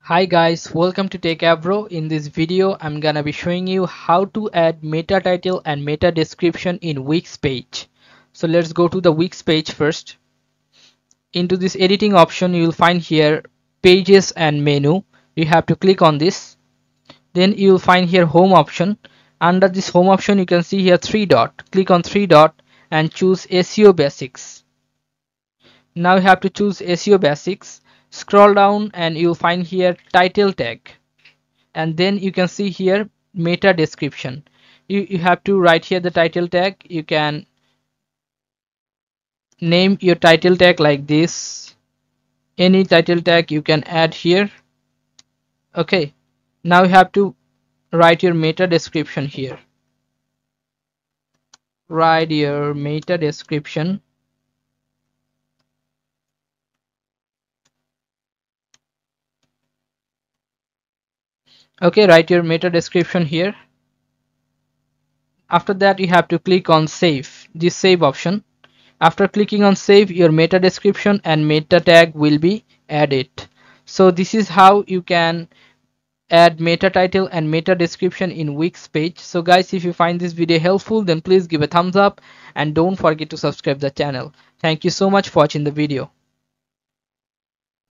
Hi guys, welcome to Techavro. In this video, I'm gonna be showing you how to add meta title and meta description in Wix page. So let's go to the Wix page first. Into this editing option, you will find here pages and menu. You have to click on this. Then you will find here home option. Under this home option, you can see here three dot. Click on three dot and choose SEO basics. Now you have to choose SEO basics. Scroll down and you'll find here title tag. And then you can see here meta description. You have to write here the title tag. You can name your title tag like this. Any title tag you can add here. Okay, now you have to write your meta description here. Write your meta description. Okay, write your meta description here. After that, you have to click on save, this save option. After clicking on save, your meta description and meta tag will be added. So this is how you can add meta title and meta description in Wix page. So guys, if you find this video helpful, then please give a thumbs up and don't forget to subscribe the channel. Thank you so much for watching the video.